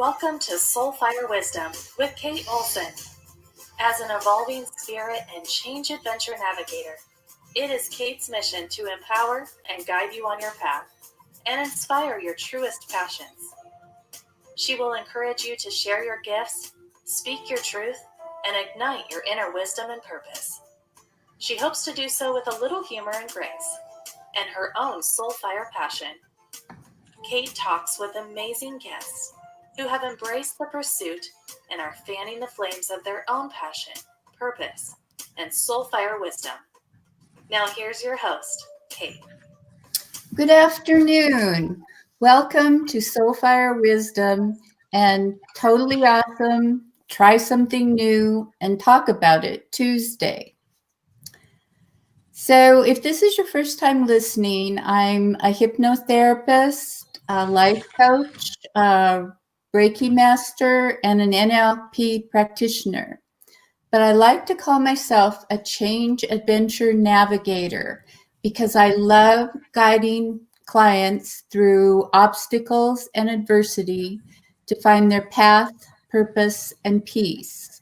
Welcome to Soulfire Wisdom with Kate Olson. As an evolving spirit and change adventure navigator, it is Kate's mission to empower and guide you on your path and inspire your truest passions. She will encourage you to share your gifts, speak your truth, and ignite your inner wisdom and purpose. She hopes to do so with a little humor and grace and her own Soulfire passion. Kate talks with amazing guests who have embraced the pursuit and are fanning the flames of their own passion, purpose, and Soulfire wisdom. Now here's your host, Kate. Good afternoon. Welcome to Soulfire Wisdom and Totally Awesome, Try Something New and Talk About It Tuesday. So if this is your first time listening, I'm a hypnotherapist, a life coach, a Reiki master, and an NLP practitioner. But I like to call myself a change adventure navigator because I love guiding clients through obstacles and adversity to find their path, purpose, and peace.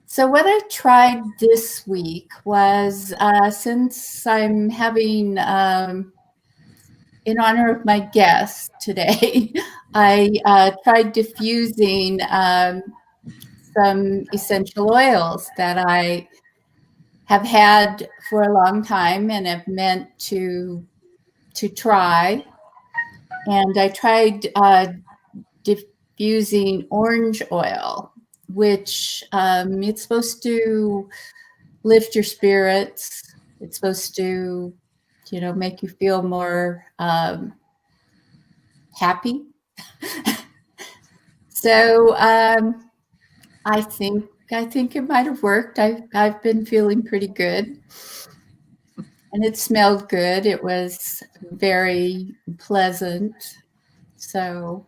So what I tried this week was, since I'm having, in honor of my guest today, I tried diffusing some essential oils that I have had for a long time and have meant to try. And I tried diffusing orange oil, which it's supposed to lift your spirits. It's supposed to, make you feel more happy. So I think it might have worked. I've been feeling pretty good, and it smelled good. It was very pleasant. So,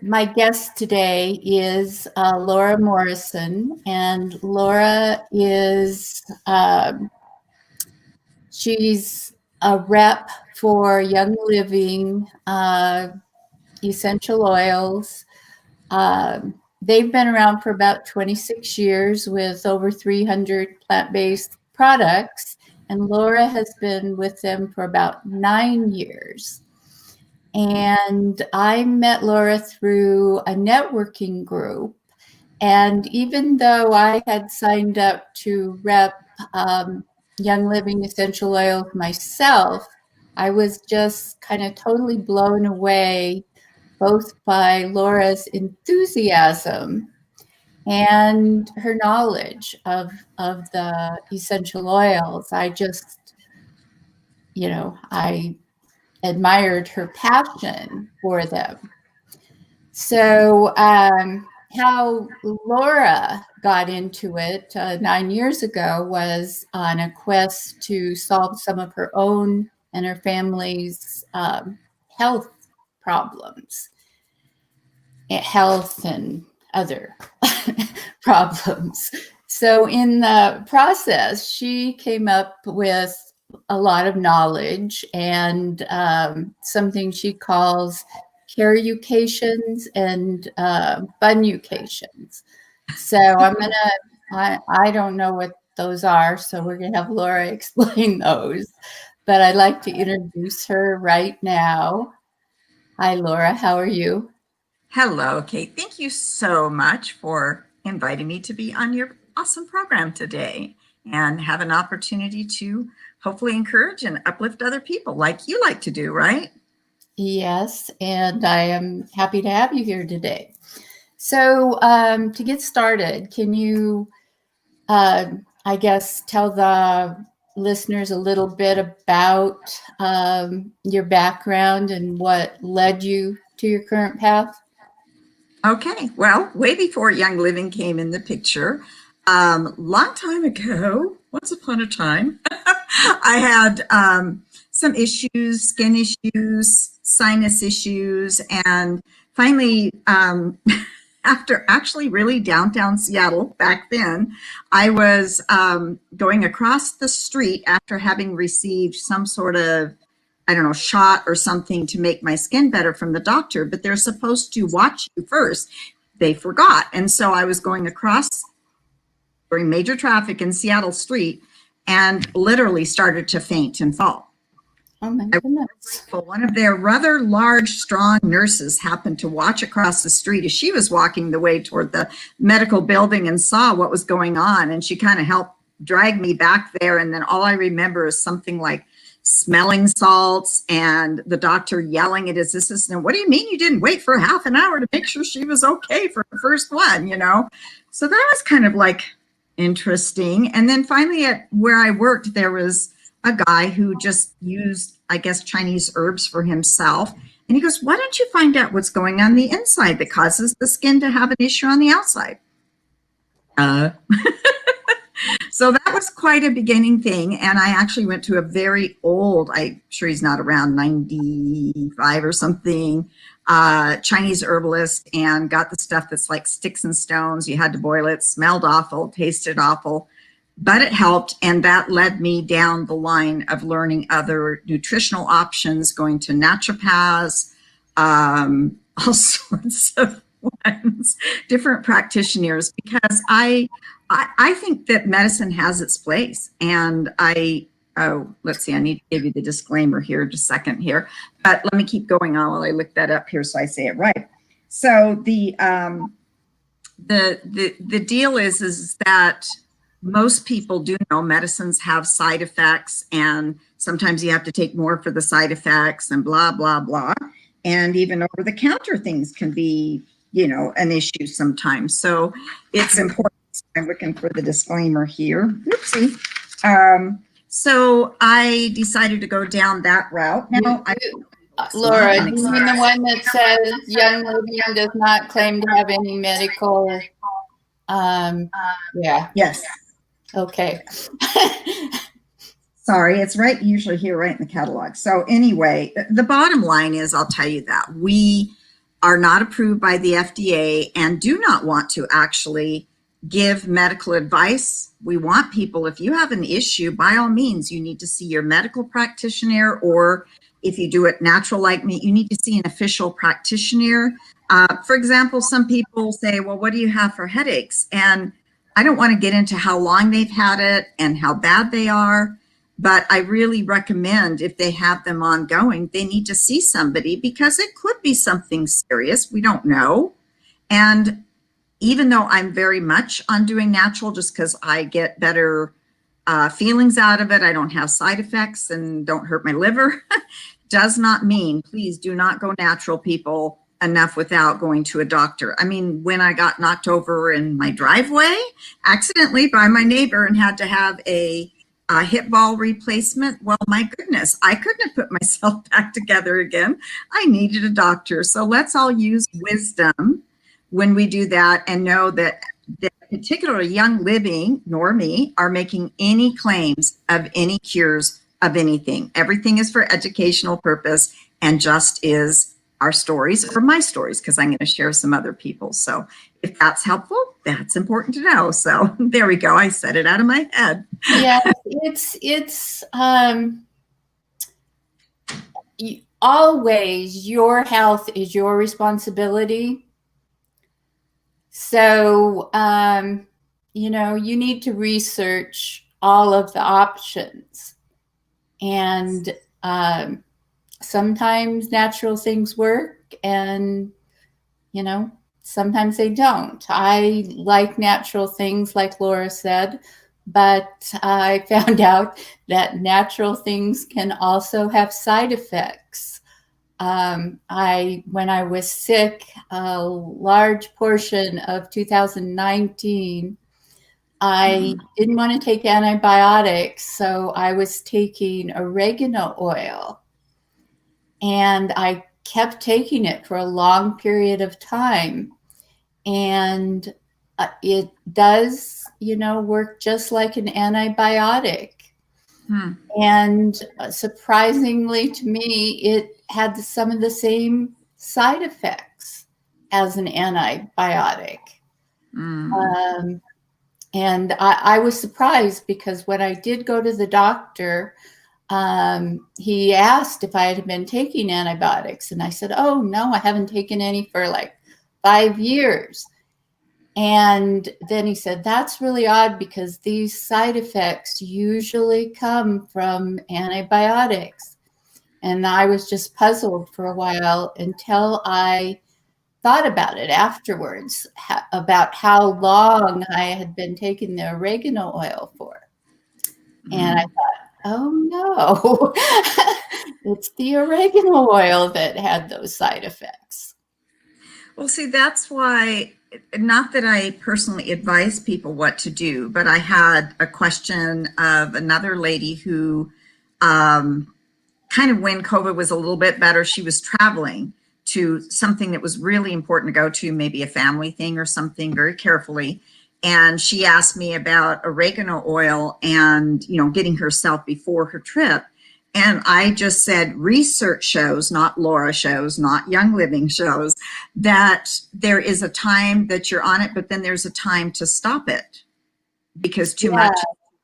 my guest today is Laura Morrison, and Laura is she's a rep for Young Living essential oils. They've been around for about 26 years with over 300 plant-based products, and Laura has been with them for about 9 years. And I met Laura through a networking group, and even though I had signed up to rep Young Living essential oils myself, I was just kind of totally blown away both by Laura's enthusiasm and her knowledge of the essential oils. I just, I admired her passion for them. So how Laura got into it 9 years ago was on a quest to solve some of her own and her family's health problems, health and other problems. So in the process, she came up with a lot of knowledge and something she calls carucations and bunucations. So I don't know what those are, so we're gonna have Laura explain those. But I'd like to introduce her right now. Hi, Laura, how are you? Hello, Kate. Thank you so much for inviting me to be on your awesome program today and have an opportunity to hopefully encourage and uplift other people like you like to do, right? Yes, and I am happy to have you here today. So to get started, can you, I guess, tell the listeners a little bit about your background and what led you to your current path? Okay, well, way before Young Living came in the picture, long time ago, once upon a time, I had some issues, skin issues, sinus issues, and finally, after actually really downtown Seattle back then, I was going across the street after having received some sort of I don't know, shot or something to make my skin better from the doctor, but they're supposed to watch you first. They forgot. And so I was going across during major traffic in Seattle Street and literally started to faint and fall. Oh my goodness. One of their rather large, strong nurses happened to watch across the street as she was walking the way toward the medical building and saw what was going on. And she kind of helped drag me back there. And then all I remember is something like smelling salts and the doctor yelling at his assistant, "What do you mean you didn't wait for half an hour to make sure she was okay for the first one?" You know? So that was kind of like interesting. And then finally at where I worked, there was a guy who just used, I guess, Chinese herbs for himself. And he goes, "Why don't you find out what's going on the inside that causes the skin to have an issue on the outside?" So that was quite a beginning thing. And I actually went to a very old, I'm sure he's not around, 95 or something, Chinese herbalist, and got the stuff that's like sticks and stones. You had to boil it, smelled awful, tasted awful, but it helped. And that led me down the line of learning other nutritional options, going to naturopaths, all sorts of ones, different practitioners, because I think that medicine has its place. And let's see, I need to give you the disclaimer here just a second here, but let me keep going on while I look that up here so I say it right. So the deal is that most people do know medicines have side effects, and sometimes you have to take more for the side effects and blah, blah, blah. And even over the counter things can be, you know, an issue sometimes. So it's important. I'm looking for the disclaimer here. Oopsie. So I decided to go down that route. Now, Laura, do you mean the one that says Young Living does not claim to have any medical? Yeah. Yes. Okay. Sorry, it's right usually here, right in the catalog. So anyway, the bottom line is, I'll tell you that we are not approved by the FDA and do not want to actually give medical advice. We want people, if you have an issue, by all means, you need to see your medical practitioner, or if you do it natural like me, you need to see an official practitioner. For example, some people say, "Well, what do you have for headaches?" And I don't want to get into how long they've had it and how bad they are, but I really recommend, if they have them ongoing, they need to see somebody, because it could be something serious. We don't know. And even though I'm very much on doing natural just because I get better feelings out of it, I don't have side effects and don't hurt my liver, does not mean, please do not go natural, people, enough without going to a doctor. I mean, when I got knocked over in my driveway accidentally by my neighbor and had to have a hip ball replacement, well, my goodness, I couldn't have put myself back together again. I needed a doctor. So let's all use wisdom when we do that, and know that particularly Young Living, nor me, are making any claims of any cures of anything. Everything is for educational purpose and just is our stories, or my stories, because I'm going to share some other people. So if that's helpful, that's important to know. So there we go. I said it out of my head. Yeah, it's always your health is your responsibility. So, you know, you need to research all of the options. And sometimes natural things work, and, you know, sometimes they don't. I like natural things, like Laura said, but I found out that natural things can also have side effects. When I was sick, a large portion of 2019, I didn't want to take antibiotics, so I was taking oregano oil, and I kept taking it for a long period of time. And it does, you know, work just like an antibiotic. And surprisingly to me, it had some of the same side effects as an antibiotic. And I was surprised, because when I did go to the doctor, he asked if I had been taking antibiotics, and I said, oh, no, I haven't taken any for like 5 years. And then he said, that's really odd because these side effects usually come from antibiotics. And I was just puzzled for a while until I thought about it afterwards, about how long I had been taking the oregano oil for. And I thought, oh no, it's the oregano oil that had those side effects. Well, see, that's why, not that I personally advise people what to do, but I had a question of another lady who kind of, when COVID was a little bit better, she was traveling to something that was really important to go to, maybe a family thing or something, very carefully. And she asked me about oregano oil and, you know, getting herself before her trip. And I just said, research shows, not Laura shows, not Young Living shows, that there is a time that you're on it, but then there's a time to stop it because too much.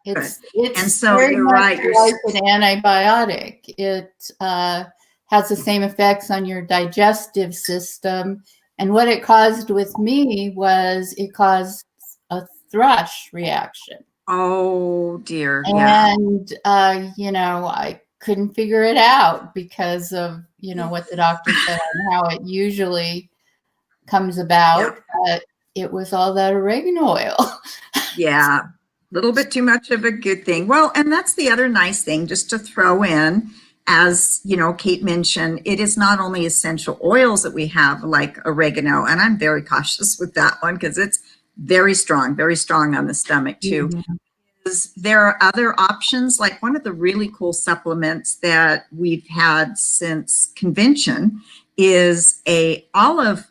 It's and so very you're much right. like an antibiotic. It has the same effects on your digestive system. And what it caused with me was it caused a thrush reaction. Oh dear. Yeah. And, you know, I couldn't figure it out because of, you know, what the doctor said and how it usually comes about. But it was all that oregano oil. Yeah. A little bit too much of a good thing. Well, and that's the other nice thing, just to throw in, as you know, Kate mentioned, it is not only essential oils that we have like oregano, and I'm very cautious with that one because it's very strong on the stomach too. Mm-hmm. There are other options, like one of the really cool supplements that we've had since convention is a olive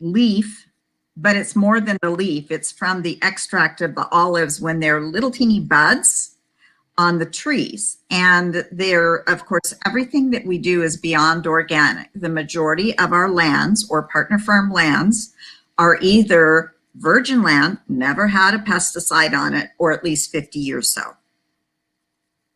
leaf, but it's more than the leaf. It's from the extract of the olives when they're little teeny buds on the trees. And they're, of course, everything that we do is beyond organic. The majority of our lands or partner farm lands are either virgin land, never had a pesticide on it, or at least 50 years so,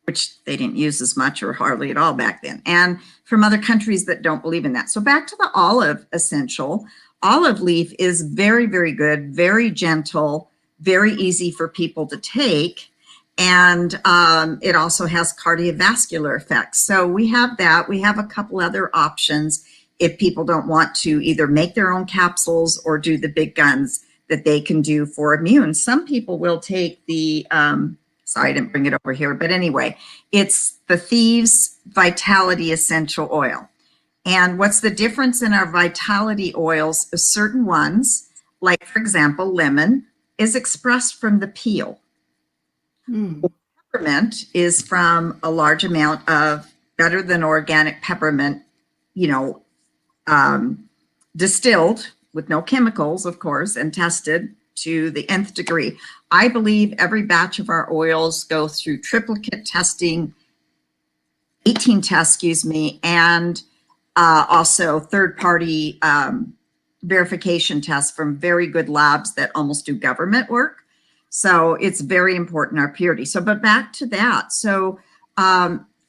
which they didn't use as much or hardly at all back then, and from other countries that don't believe in that. So back to the olive essential. Olive leaf is very, very good, very gentle, very easy for people to take. And it also has cardiovascular effects. So we have that. We have a couple other options if people don't want to either make their own capsules or do the big guns that they can do for immune. Some people will take the, sorry, I didn't bring it over here, but anyway, it's the Thieves Vitality Essential Oil. And what's the difference in our vitality oils? Certain ones, like for example, lemon, is expressed from the peel. Peppermint is from a large amount of better than organic peppermint, you know, distilled with no chemicals, of course, and tested to the nth degree. I believe every batch of our oils go through triplicate testing, 18 tests, excuse me, and also third-party verification tests from very good labs that almost do government work. So it's very important, our purity. So, but back to that. So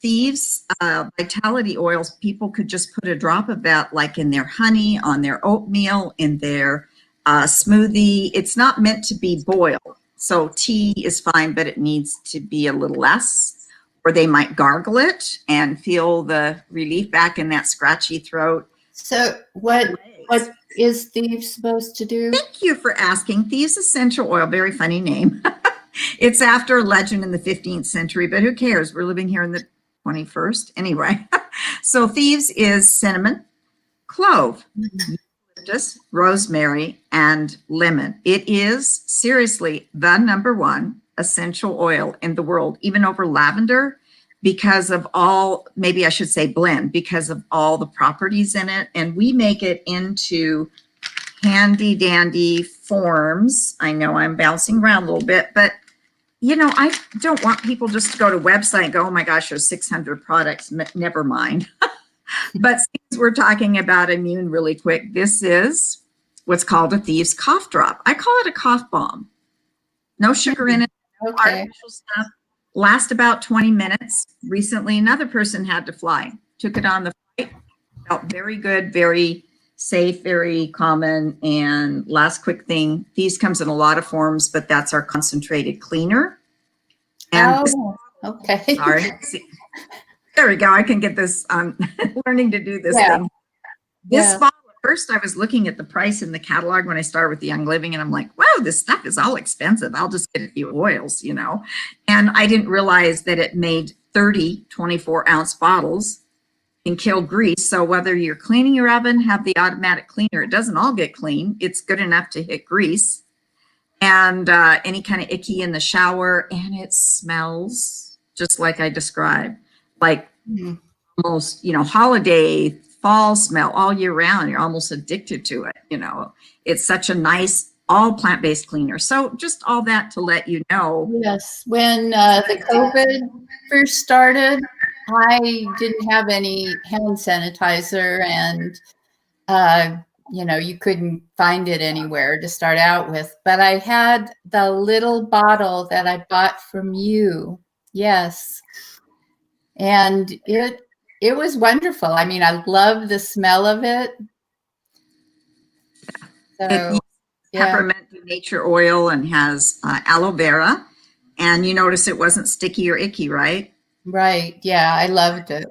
Thieves Vitality oils, people could just put a drop of that like in their honey, on their oatmeal, in their smoothie. It's not meant to be boiled. So tea is fine, but it needs to be a little less. Or they might gargle it and feel the relief back in that scratchy throat. So what is Thieves supposed to do? Thank you for asking. Thieves Essential Oil, very funny name. It's after a legend in the 15th century, but who cares? We're living here in the 21st. Anyway, so Thieves is cinnamon, clove, eucalyptus, rosemary, and lemon. It is seriously the #1 essential oil in the world, even over lavender, because of all, maybe I should say blend, because of all the properties in it. And we make it into handy dandy forms. I know I'm bouncing around a little bit, but you know, I don't want people just to go to a website and go, oh my gosh, there's 600 products. Never mind. But since we're talking about immune really quick, this is what's called a Thieves cough drop. I call it a cough bomb. No sugar in it, no artificial stuff. last about 20 minutes. Recently, another person had to fly, took it on the flight, felt very good, very safe, very common. And last quick thing, these comes in a lot of forms, but that's our concentrated cleaner. And okay. sorry, see, there we go. I can get this. Learning to do this thing. This bottle, at first I was looking at the price in the catalog when I started with the Young Living, and I'm like, wow, this stuff is all expensive. I'll just get a few oils, you know. And I didn't realize that it made 30 24-ounce bottles and kill grease. So whether you're cleaning your oven, have the automatic cleaner, it doesn't all get clean. It's good enough to hit grease and any kind of icky in the shower, and it smells just like I described, like almost, you know, holiday fall smell all year round. You're almost addicted to it. You know, it's such a nice all plant-based cleaner. So just all that to let you know. Yes, when the COVID first started, I didn't have any hand sanitizer, and you know, you couldn't find it anywhere to start out with, but I had the little bottle that I bought from you. Yes. And it was wonderful. I mean, I love the smell of it. So, peppermint nature oil and has aloe vera. And you notice it wasn't sticky or icky, right? Right. Yeah, I loved it.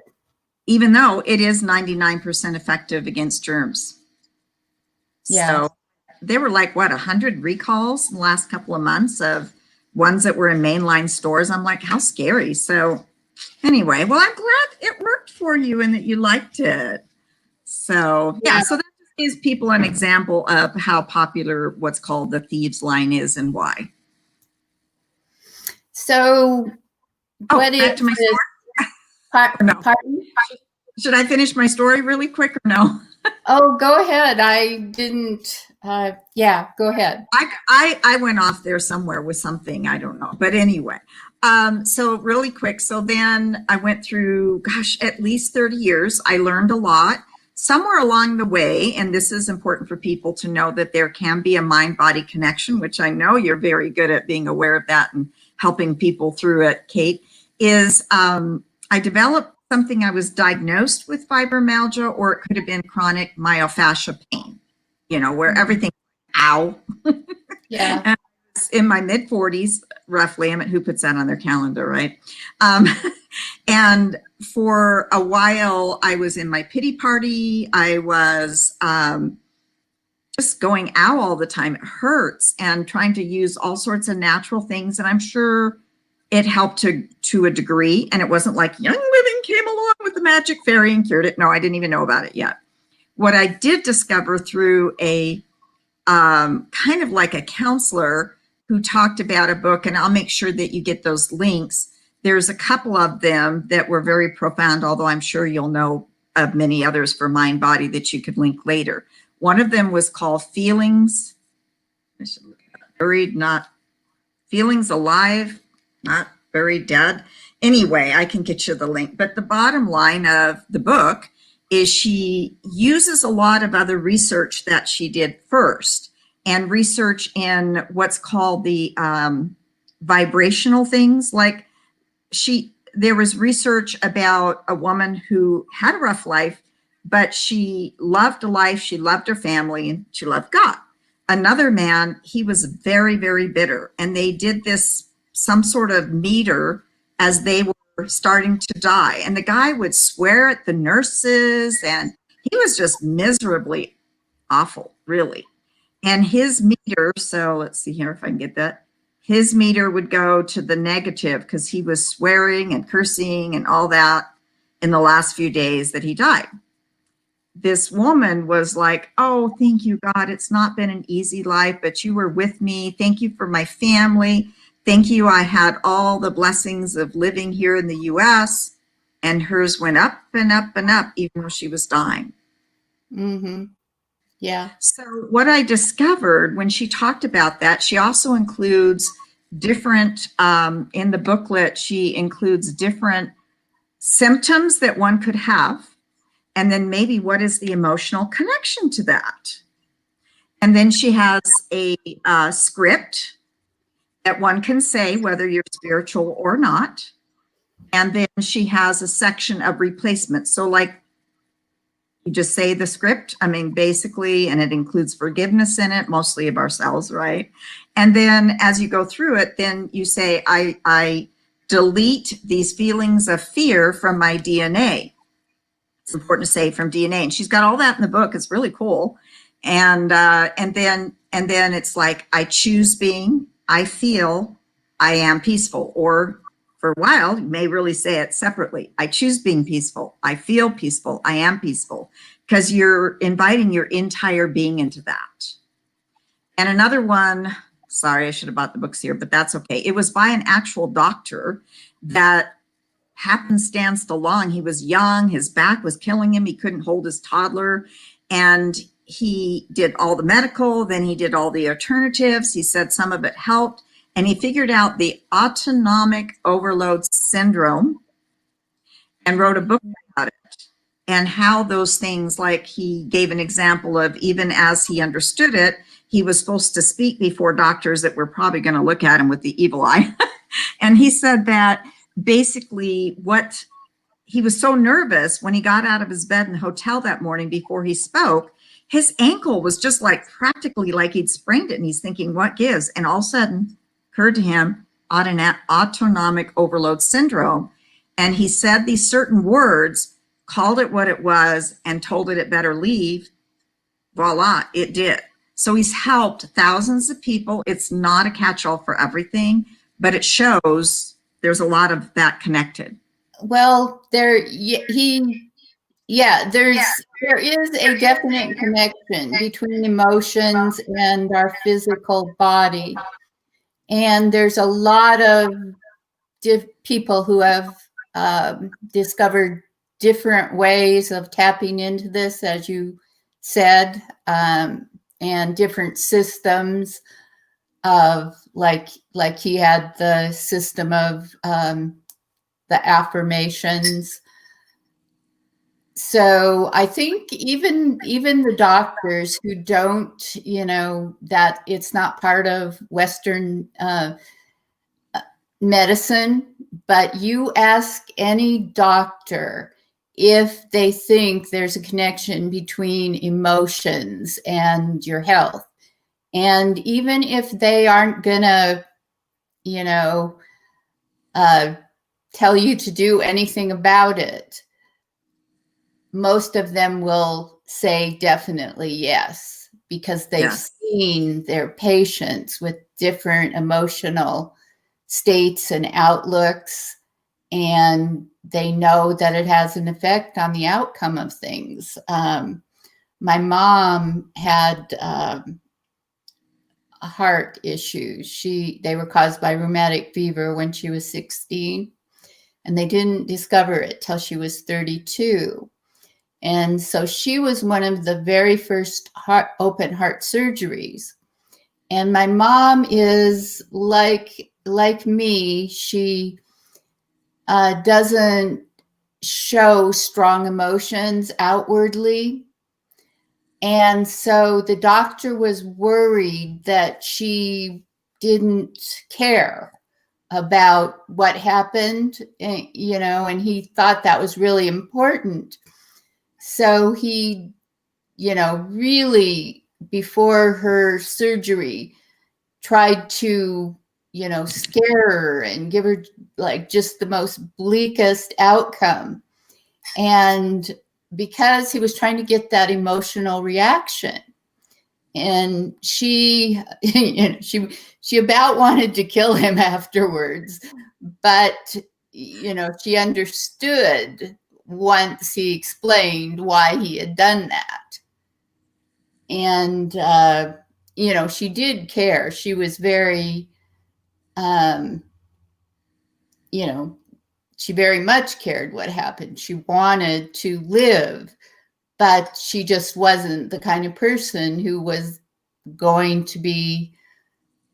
Even though it is 99% effective against germs. Yeah. So there were like, what, 100 recalls in the last couple of months of ones that were in mainline stores. I'm like, how scary. So anyway, well, I'm glad it worked for you and that you liked it. So yeah, so that just gives people an example of how popular what's called the Thieves line is and why. So what back to my story? No. Pardon? Should I finish my story really quick or no? Oh, go ahead. I didn't. Yeah, go ahead. I went off there somewhere with something, I don't know. But anyway, so really quick. So then I went through, gosh, at least 30 years. I learned a lot. Somewhere along the way, and this is important for people to know that there can be a mind-body connection, which I know you're very good at being aware of that and helping people through it, Kate, is I developed something. I was diagnosed with fibromyalgia, or it could have been chronic myofascial pain, you know, where everything, ow. Yeah. And in my mid 40s, roughly. I mean, who puts that on their calendar, right? And for a while, I was in my pity party. I was just going ow all the time. It hurts, and trying to use all sorts of natural things. And I'm sure it helped to a degree. And it wasn't like Young Living came along with the magic fairy and cured it. No, I didn't even know about it yet. What I did discover through a kind of like a counselor who talked about a book, and I'll make sure that you get those links. There's a couple of them that were very profound, although I'm sure you'll know of many others for mind body that you could link later. One of them was called Feelings, Buried, Not Feelings Alive, Not Buried, Dead. Anyway, I can get you the link. But the bottom line of the book is she uses a lot of other research that she did first, and research in what's called the vibrational things. Like there was research about a woman who had a rough life, but she loved life, she loved her family, and she loved God. Another man, he was very, very bitter, and they did this, some sort of meter as they were starting to die. And the guy would swear at the nurses, and he was just miserably awful, really. And his meter, so let's see here if I can get that. His meter would go to the negative because he was swearing and cursing and all that in the last few days that he died. This woman was like, oh, thank you, God. It's not been an easy life, but you were with me. Thank you for my family. Thank you. I had all the blessings of living here in the US. And hers went up and up and up, even though she was dying. Mm-hmm. Yeah. So what I discovered when she talked about that, she also includes different, in the booklet, she includes different symptoms that one could have. And then maybe what is the emotional connection to that? And then she has a script that one can say whether you're spiritual or not. And then she has a section of replacement. So like you just say the script, I mean, basically, and it includes forgiveness in it, mostly of ourselves, right? And then as you go through it, then you say, I delete these feelings of fear from my DNA. It's important to say from DNA. And she's got all that in the book. It's really cool. And then it's like, I choose being, I feel, I am peaceful. Or for a while, you may really say it separately. I choose being peaceful. I feel peaceful. I am peaceful. Because you're inviting your entire being into that. And another one, sorry, I should have bought the books here, but that's okay. It was by an actual doctor that happenstanced along. He was young. His back was killing him. He couldn't hold his toddler. And he did all the medical. Then he did all the alternatives. He said some of it helped. And he figured out the autonomic overload syndrome and wrote a book about it. And how those things, like he gave an example of, even as he understood it, he was supposed to speak before doctors that were probably going to look at him with the evil eye. And he said that basically what he was so nervous when he got out of his bed in the hotel that morning before he spoke, his ankle was just like practically like he'd sprained it. And he's thinking, what gives? And all of a sudden occurred to him autonomic overload syndrome. And he said these certain words, called it what it was, and told it better leave. Voila, it did. So he's helped thousands of people. It's not a catch-all for everything, but it shows there's a lot of that connected. Well, there is a definite connection between emotions and our physical body. And there's a lot of people who have discovered different ways of tapping into this, as you said, and different systems of like he had the system of the affirmations. So I think even the doctors who don't, that it's not part of Western medicine, but you ask any doctor if they think there's a connection between emotions and your health. And even if they aren't gonna, tell you to do anything about it, most of them will say definitely yes, because they've seen their patients with different emotional states and outlooks, and they know that it has an effect on the outcome of things. My mom had heart issues. They were caused by rheumatic fever when she was 16, and they didn't discover it till she was 32. And so she was one of the very first open heart surgeries. And my mom is like me. She doesn't show strong emotions outwardly. And so the doctor was worried that she didn't care about what happened, and he thought that was really important. So he, really, before her surgery, tried to, scare her and give her like just the most bleakest outcome. And because he was trying to get that emotional reaction, and she about wanted to kill him afterwards, but she understood once he explained why he had done that. And she did care. She was very she very much cared what happened. She wanted to live, but she just wasn't the kind of person who was going to be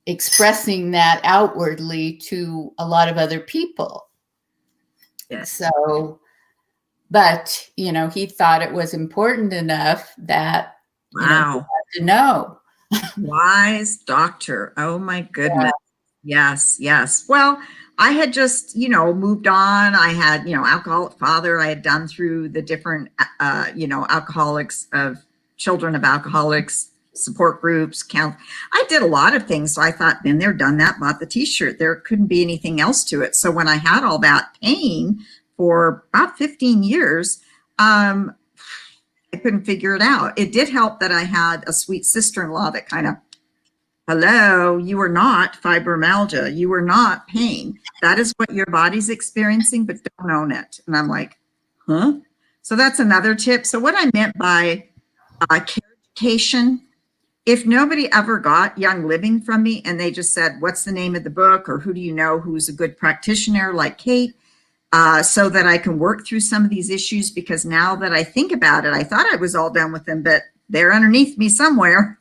expressing that outwardly to a lot of other people. Yes. So, but, he thought it was important enough that, wow, he had to know. Wise doctor. Oh my goodness. Yes, yes. Well, I had just, moved on. I had, alcoholic father. I had done through the different, alcoholics of children of alcoholics support groups, count. I did a lot of things. So I thought, been there, done that, bought the t-shirt. There couldn't be anything else to it. So when I had all that pain for about 15 years, I couldn't figure it out. It did help that I had a sweet sister-in-law that kind of, hello, you are not fibromyalgia. You are not pain. That is what your body's experiencing, but don't own it. And I'm like, huh? So that's another tip. So what I meant by care education, if nobody ever got Young Living from me and they just said, what's the name of the book, or who do you know who's a good practitioner like Kate, so that I can work through some of these issues, because now that I think about it, I thought I was all done with them, but they're underneath me somewhere.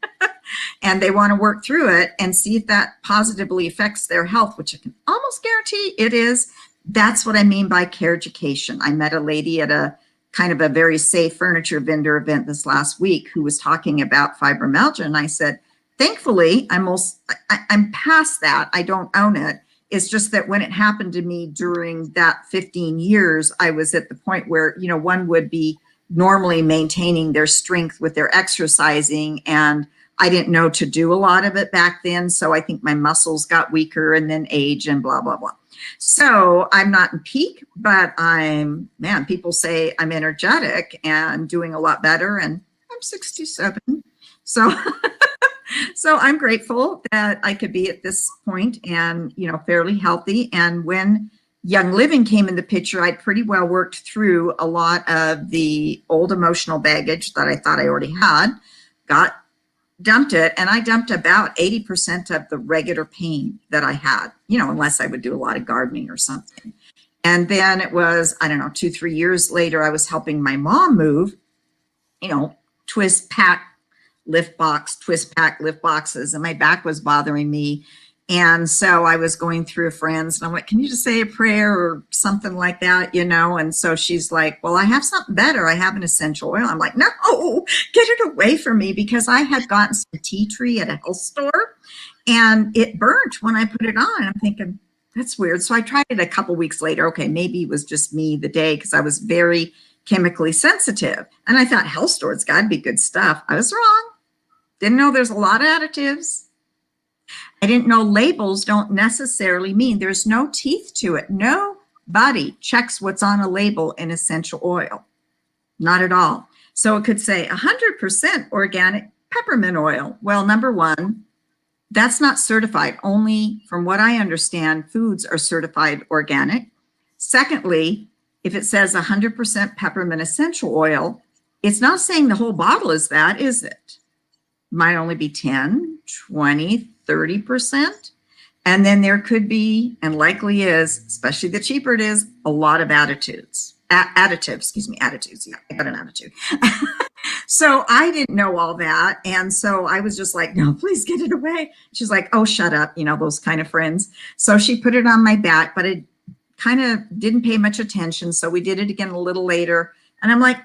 And they want to work through it and see if that positively affects their health, which I can almost guarantee it is. That's what I mean by care education. I met a lady at a kind of a very safe furniture vendor event this last week who was talking about fibromyalgia. And I said, thankfully, I'm past that. I don't own it. It's just that when it happened to me during that 15 years, I was at the point where, one would be normally maintaining their strength with their exercising, and I didn't know to do a lot of it back then. So I think my muscles got weaker, and then age and blah, blah, blah. So I'm not in peak, but people say I'm energetic and doing a lot better, and I'm 67. So, so I'm grateful that I could be at this point and, fairly healthy. And when Young Living came in the picture, I'd pretty well worked through a lot of the old emotional baggage that I thought I already had, dumped it, and I dumped about 80% of the regular pain that I had, unless I would do a lot of gardening or something. And then it was, 2-3 years later, I was helping my mom move, twist pack lift boxes, and my back was bothering me. And so I was going through friends, and I'm like, can you just say a prayer or something like that, And so she's like, well, I have something better. I have an essential oil. I'm like, no, get it away from me, because I had gotten some tea tree at a health store and it burnt when I put it on. I'm thinking, that's weird. So I tried it a couple weeks later. Okay, maybe it was just me the day, because I was very chemically sensitive. And I thought health store, it's got to be good stuff. I was wrong. Didn't know there's a lot of additives. I didn't know labels don't necessarily mean there's no teeth to it. Nobody checks what's on a label in essential oil. Not at all. So it could say 100% organic peppermint oil. Well, number one, that's not certified. Only, from what I understand, foods are certified organic. Secondly, if it says 100% peppermint essential oil, it's not saying the whole bottle is that, is it? Might only be 10, 20, 30%. And then there could be, and likely is, especially the cheaper it is, a lot of additives. Additives. Yeah, I got an attitude. So I didn't know all that. And so I was just like, no, please get it away. She's like, oh, shut up. Those kind of friends. So she put it on my back, but it kind of didn't pay much attention. So we did it again a little later. And I'm like,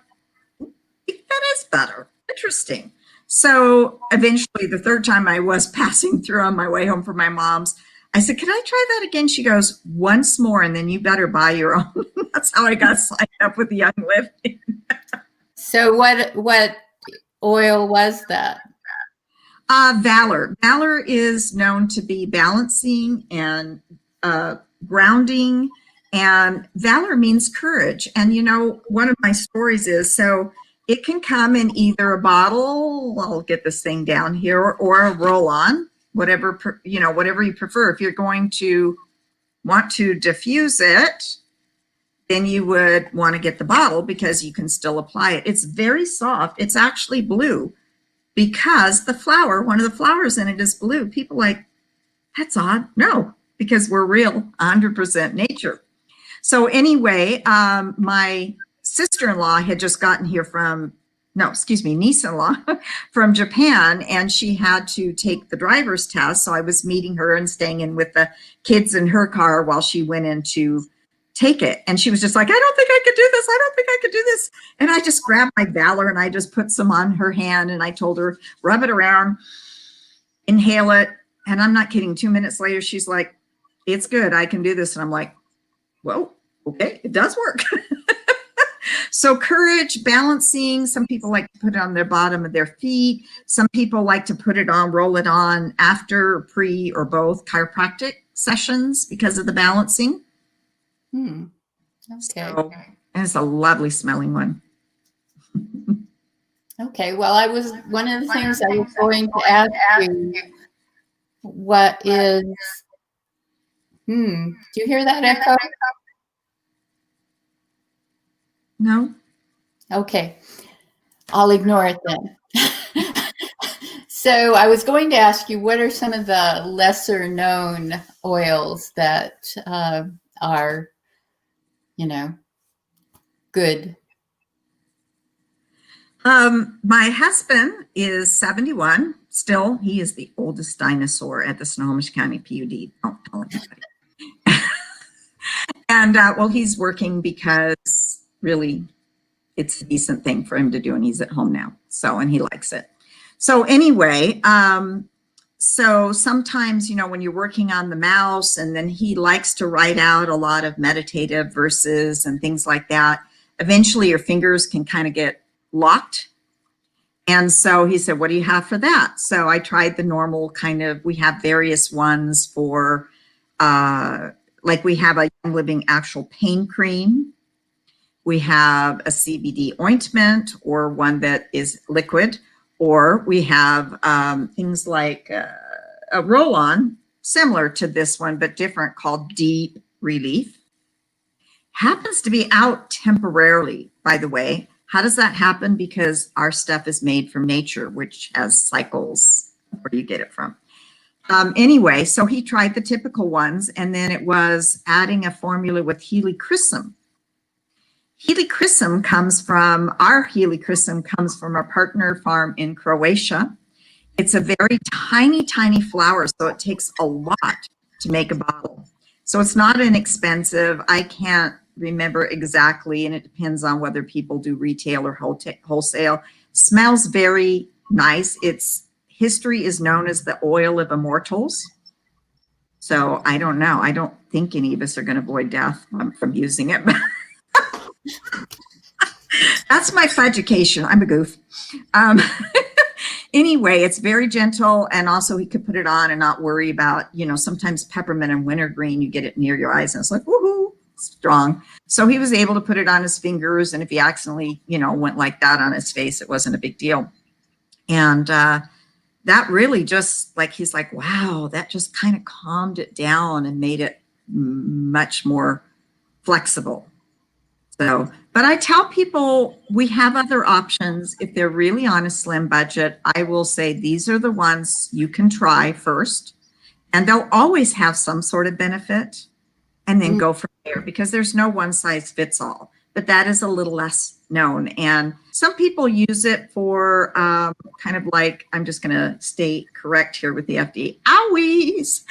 that is better. Interesting. So eventually, the third time I was passing through on my way home from my mom's, I said, can I try that again? She goes, once more, and then you better buy your own. That's how I got signed up with the Young Living. So what oil was that? Valor. Valor is known to be balancing and grounding, and valor means courage. And one of my stories is, so it can come in either a bottle, I'll get this thing down here, or a roll-on, whatever you prefer. If you're going to want to diffuse it, then you would want to get the bottle, because you can still apply it. It's very soft. It's actually blue, because one of the flowers in it is blue. People like, that's odd. No, because we're real 100% nature. So anyway, my sister-in-law had just gotten here niece-in-law from Japan, and she had to take the driver's test. So I was meeting her and staying in with the kids in her car while she went in to take it. And she was just like, I don't think I could do this. I don't think I could do this. And I just grabbed my Valor and I just put some on her hand, and I told her, rub it around, inhale it, And I'm not kidding. 2 minutes later, she's like, it's good. I can do this. And I'm like, whoa, okay, it does work. So courage, balancing. Some people like to put it on the bottom of their feet. Some people like to put it on, roll it on after, pre, or both chiropractic sessions because of the balancing. Okay. So, and it's a lovely smelling one. Okay. Well, one of the things I was going to ask you, what is, do you hear that echo? No? Okay. I'll ignore it then. So I was going to ask you, what are some of the lesser known oils that are, good? My husband is 71. Still, he is the oldest dinosaur at the Snohomish County PUD. Don't tell anybody. And well, he's working because really it's a decent thing for him to do, and he's at home now. So, and he likes it. So anyway, so sometimes, when you're working on the mouse, and then he likes to write out a lot of meditative verses and things like that, eventually your fingers can kind of get locked. And so he said, what do you have for that? So I tried the normal kind of, we have various ones for, like we have a Young Living actual pain cream. We have a CBD ointment, or one that is liquid, or we have things like a roll-on, similar to this one, but different, called Deep Relief. Happens to be out temporarily, by the way. How does that happen? Because our stuff is made from nature, which has cycles. Where do you get it from? Anyway, so he tried the typical ones, and then it was adding a formula with helichrysum. Helichrysum comes from our partner farm in Croatia. It's a very tiny, tiny flower, so it takes a lot to make a bottle. So it's not inexpensive. I can't remember exactly, and it depends on whether people do retail or wholesale. Smells very nice. Its history is known as the oil of immortals. So I don't know. I don't think any of us are going to avoid death from using it. That's my education. I'm a goof. Anyway, it's very gentle, and also he could put it on and not worry about, sometimes peppermint and wintergreen, you get it near your eyes and it's like, woohoo, strong. So he was able to put it on his fingers, and if he accidentally, went like that on his face, it wasn't a big deal. And that really just, like, he's like, wow, that just kind of calmed it down and made it much more flexible. So, but I tell people we have other options. If they're really on a slim budget, I will say these are the ones you can try first, and they'll always have some sort of benefit, and then go from there, because there's no one size fits all. But that is a little less known. And some people use it for kind of like, I'm just going to stay correct here with the FDA, owies.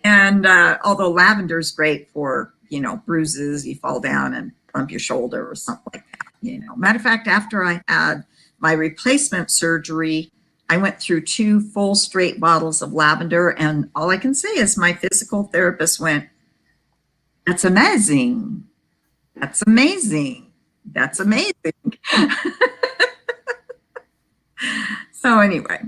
And although lavender is great for, bruises, you fall down and bump your shoulder or something like that. Matter of fact, after I had my replacement surgery, I went through 2 full straight bottles of lavender, and all I can say is my physical therapist went, that's amazing. That's amazing. That's amazing. So anyway,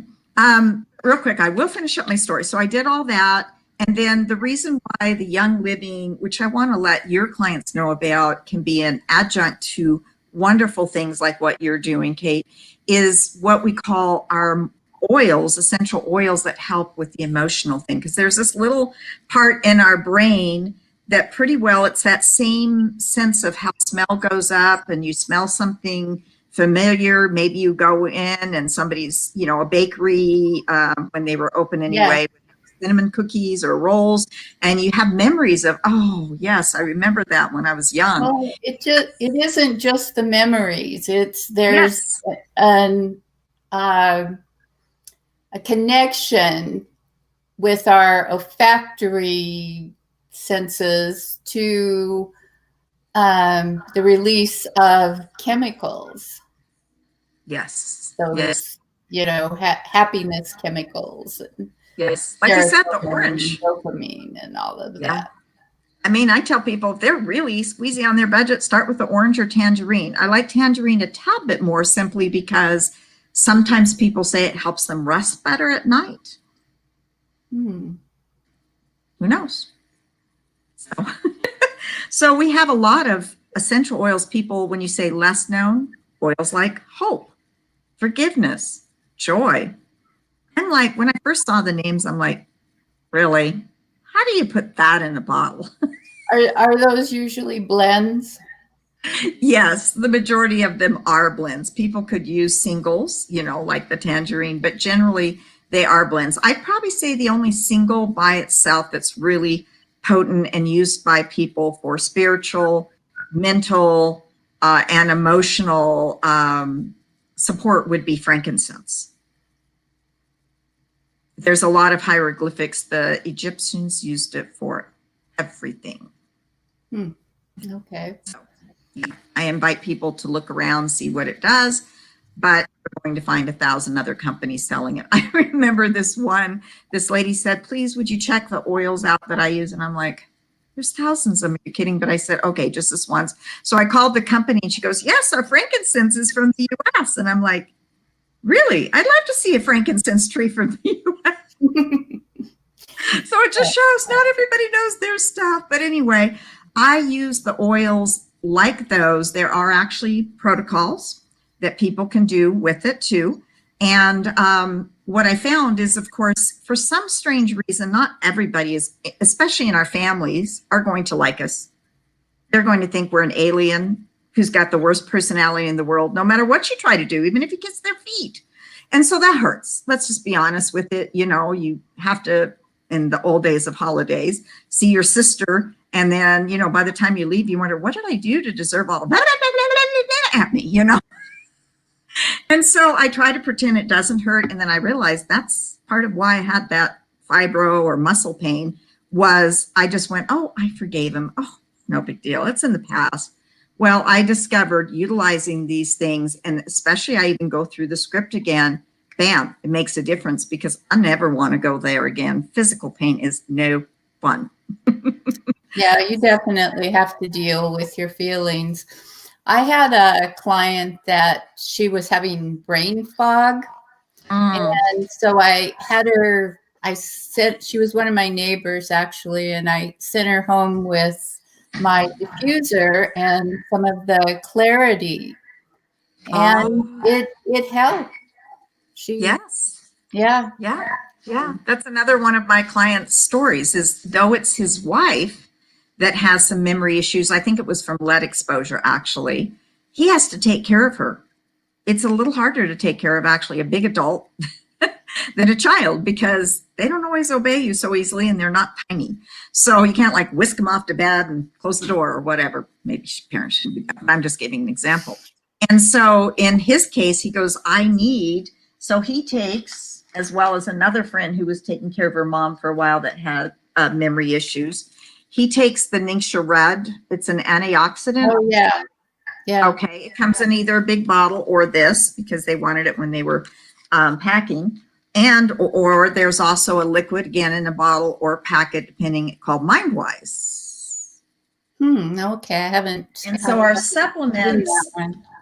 real quick, I will finish up my story. So I did all that. And then the reason why the Young Living, which I want to let your clients know about, can be an adjunct to wonderful things like what you're doing, Kate, is what we call our oils, essential oils that help with the emotional thing. Because there's this little part in our brain that pretty well, it's that same sense of how smell goes up, and you smell something familiar. Maybe you go in and somebody's, a bakery when they were open anyway. Yes. Cinnamon cookies or rolls, and you have memories of, oh yes, I remember that when I was young. Well, it isn't just the memories. There's a connection with our olfactory senses to the release of chemicals. Yes. Those, yes. Happiness chemicals. Yes. Like I said, the serotonin orange. and dopamine and all of Yeah. that. I mean, I tell people if they're really squeezy on their budget, start with the orange or tangerine. I like tangerine a tad bit more simply because sometimes people say it helps them rest better at night. Hmm. Who knows? So, so we have a lot of essential oils. People, when you say less known, oils like hope, forgiveness, joy. I'm like, when I first saw the names, I'm like, really? How do you put that in a bottle? Are those usually blends? Yes, the majority of them are blends. People could use singles, like the tangerine, but generally they are blends. I'd probably say the only single by itself that's really potent and used by people for spiritual, mental, and emotional support would be frankincense. There's a lot of hieroglyphics. The Egyptians used it for everything. Okay. So, yeah, I invite people to look around, see what it does, but we're going to find 1,000 other companies selling it. I remember this lady said, please, would you check the oils out that I use? And I'm like, there's thousands of them. Are you kidding? But I said, okay, just this once. So I called the company and she goes, yes, our frankincense is from the US. And I'm like, really? I'd love to see a frankincense tree from the US. So it just shows not everybody knows their stuff. But anyway, I use the oils like those. There are actually protocols that people can do with it too. And what I found is, of course, for some strange reason, not everybody is, especially in our families, are going to like us. They're going to think we're an alien who's got the worst personality in the world, no matter what you try to do, even if you kiss their feet. And so that hurts. Let's just be honest with it. You have to, in the old days of holidays, see your sister. And then, by the time you leave, you wonder, what did I do to deserve all of that at me, And so I try to pretend it doesn't hurt. And then I realized that's part of why I had that fibro or muscle pain was I just went, oh, I forgave him. Oh, no big deal. It's in the past. Well, I discovered utilizing these things, and especially I even go through the script again, bam, it makes a difference because I never want to go there again. Physical pain is no fun. Yeah, you definitely have to deal with your feelings. I had a client that she was having brain fog. And so I had her, she was one of my neighbors actually, and I sent her home with my diffuser and some of the clarity. And it helped. Yes. Yeah. That's another one of my clients' stories is though it's his wife that has some memory issues. I think it was from lead exposure, actually. He has to take care of her. It's a little harder to take care of actually a big adult than a child because they don't always obey you so easily and they're not tiny. So you can't like whisk them off to bed and close the door or whatever. Maybe parents shouldn't do that, but I'm just giving an example. And so in his case, he goes, so he takes, as well as another friend who was taking care of her mom for a while that had memory issues. He takes the Ningxia Red. It's an antioxidant. Oh, yeah. Yeah. Okay. It comes in either a big bottle or this because they wanted it when they were packing. Or there's also a liquid, again, in a bottle or a packet, depending, called MindWise. Okay. I haven't. And so our supplements,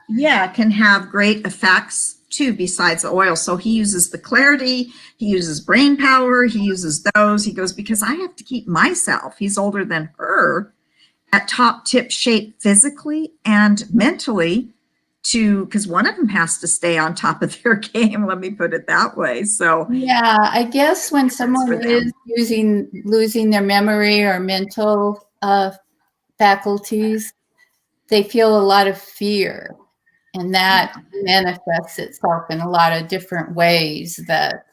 can have great effects too, besides the oil. So he uses the clarity, he uses brain power, he uses those. He goes, because I have to keep myself, he's older than her, at top tip shape physically and mentally because one of them has to stay on top of their game. Let me put it that way. So yeah, I guess when someone is losing their memory or mental faculties, they feel a lot of fear. And that manifests itself in a lot of different ways that,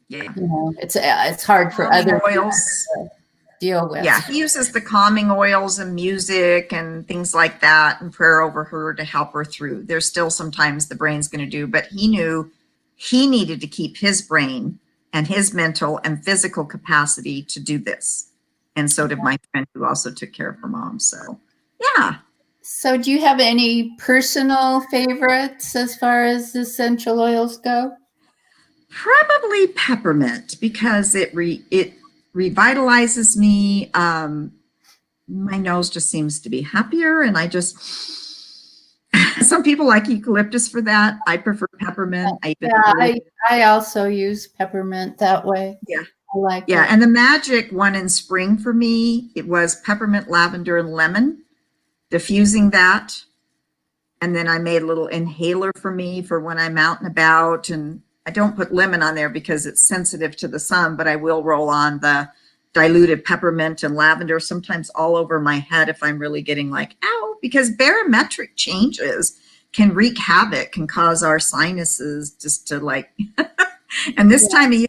it's hard for other oils to deal with. Yeah, he uses the calming oils and music and things like that and prayer over her to help her through. There's still sometimes the brain's going to do, but he knew he needed to keep his brain and his mental and physical capacity to do this. And so did my friend who also took care of her mom. So, yeah. So do you have any personal favorites as far as essential oils go? Probably peppermint because it revitalizes me. My nose just seems to be happier, and I just some people like eucalyptus for that. I prefer peppermint. I also use peppermint that way. Yeah. I like Yeah, it. and the magic one in spring for me, it was peppermint, lavender, and lemon, diffusing that. And then I made a little inhaler for me for when I'm out and about. And I don't put lemon on there because it's sensitive to the sun, but I will roll on the diluted peppermint and lavender, sometimes all over my head if I'm really getting like, ow, because barometric changes can wreak havoc, can cause our sinuses just to like, and this time of year,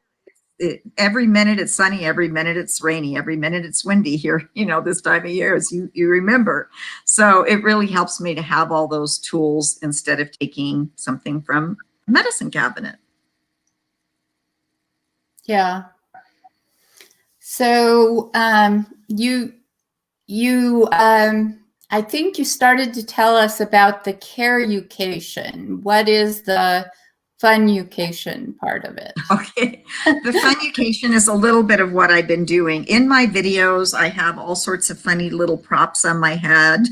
every minute it's sunny, every minute it's rainy, every minute it's windy here, this time of year, as you remember. So it really helps me to have all those tools instead of taking something from a medicine cabinet. Yeah. So I think you started to tell us about the care-ucation. What is the fun-ucation part of it? Okay. The fun-ucation is a little bit of what I've been doing. In my videos, I have all sorts of funny little props on my head.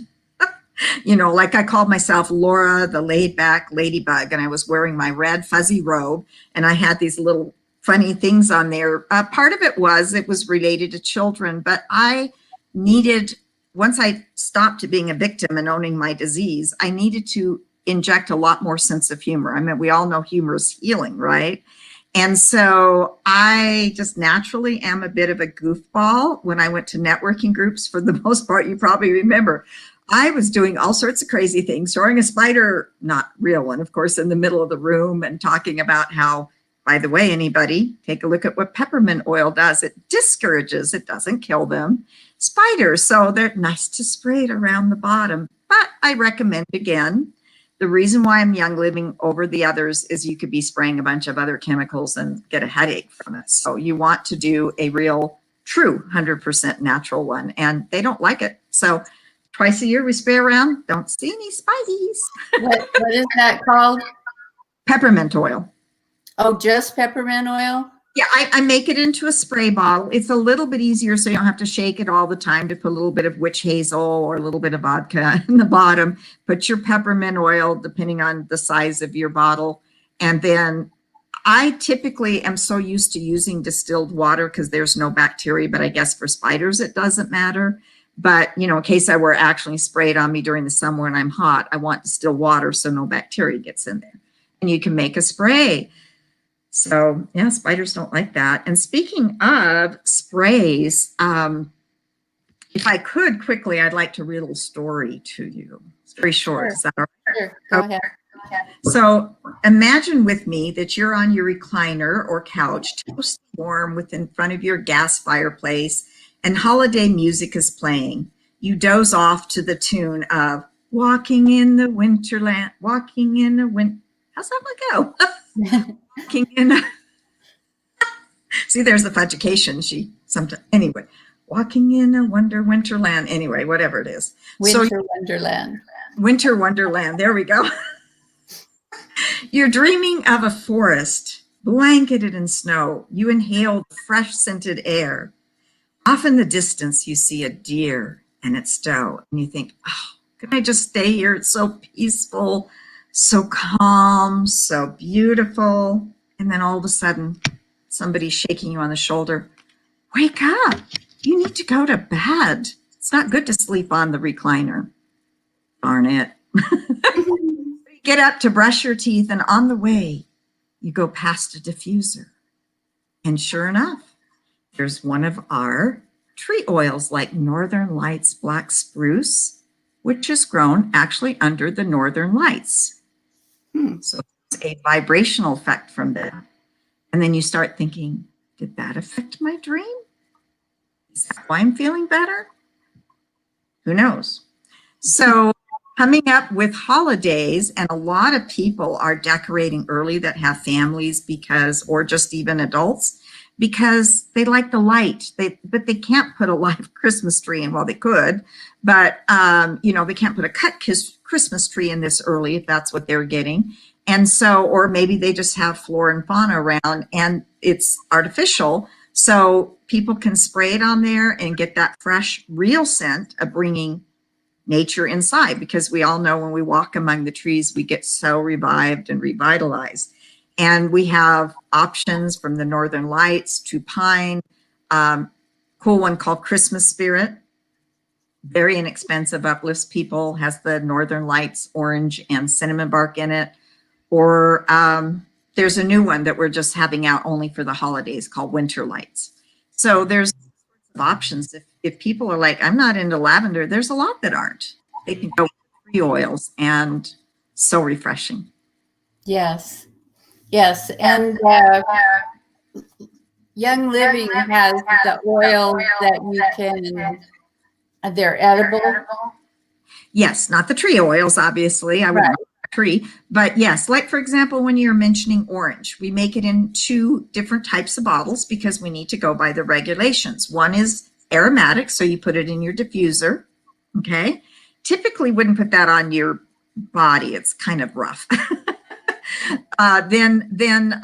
Like I called myself Laura, the laid back ladybug, and I was wearing my red fuzzy robe, and I had these little funny things on there. Part of it was related to children, but I needed, once I stopped being a victim and owning my disease, I needed to inject a lot more sense of humor. I mean, we all know humor is healing, right? And so I just naturally am a bit of a goofball. When I went to networking groups, for the most part, you probably remember, I was doing all sorts of crazy things, throwing a spider, not real one, of course, in the middle of the room, and talking about how, by the way, anybody, take a look at what peppermint oil does. It discourages, it doesn't kill them, spiders. So they're nice to spray it around the bottom. But I recommend, again, the reason why I'm Young Living over the others is you could be spraying a bunch of other chemicals and get a headache from it. So you want to do a real, true 100% natural one, and they don't like it. So twice a year we spray around, don't see any spideys. What is that called? Peppermint oil. Oh, just peppermint oil? Yeah, I make it into a spray bottle. It's a little bit easier, so you don't have to shake it all the time, to put a little bit of witch hazel or a little bit of vodka in the bottom. Put your peppermint oil, depending on the size of your bottle. And then I typically am so used to using distilled water because there's no bacteria, but I guess for spiders it doesn't matter. But, in case I were actually sprayed on me during the summer and I'm hot, I want distilled water so no bacteria gets in there. And you can make a spray. So, yeah, spiders don't like that. And speaking of sprays, if I could quickly, I'd like to read a little story to you. It's very short. Sure. Is that all right? Sure, go ahead. So imagine with me that you're on your recliner or couch, toasty warm in front of your gas fireplace, and holiday music is playing. You doze off to the tune of Walking in the Winterland, Walking in the Wind. How's that one go? Walking in a... See, there's the fudgication. Anyway, walking in a wonderland. Anyway, whatever it is. Winter Wonderland. Winter Wonderland. There we go. You're dreaming of a forest blanketed in snow. You inhale the fresh scented air. Off in the distance, you see a deer and its doe, and you think, oh, can I just stay here? It's so peaceful, so calm, so beautiful. And then all of a sudden, somebody's shaking you on the shoulder. Wake up. You need to go to bed. It's not good to sleep on the recliner. Darn it. You get up to brush your teeth, and on the way, you go past a diffuser. And sure enough, there's one of our tree oils like Northern Lights Black Spruce, which is grown actually under the Northern Lights. So it's a vibrational effect from that. And then you start thinking, did that affect my dream? Is that why I'm feeling better? Who knows? So coming up with holidays, and a lot of people are decorating early that have families or just even adults, because they like the light. But they can't put a live Christmas tree in. Well, they could, but they can't put a cut Christmas tree in this early if that's what they're getting. And so, or maybe they just have flora and fauna around and it's artificial. So people can spray it on there and get that fresh, real scent of bringing nature inside, because we all know when we walk among the trees, we get so revived and revitalized. And we have options from the Northern Lights to pine, cool one called Christmas Spirit. Very inexpensive, uplifts people, has the Northern Lights orange and cinnamon bark in it. Or there's a new one that we're just having out only for the holidays called Winter Lights. So there's options. If people are like, I'm not into lavender, there's a lot that aren't. They can go with tree oils, and so refreshing. Yes. Yes. And Young Living has the oils that you can, they're edible. Yes, not the tree oils, obviously. I wouldn't tree, but yes, like for example, when you're mentioning orange, we make it in 2 different types of bottles because we need to go by the regulations. One is aromatic, so you put it in your diffuser. Okay, typically wouldn't put that on your body, it's kind of rough. Then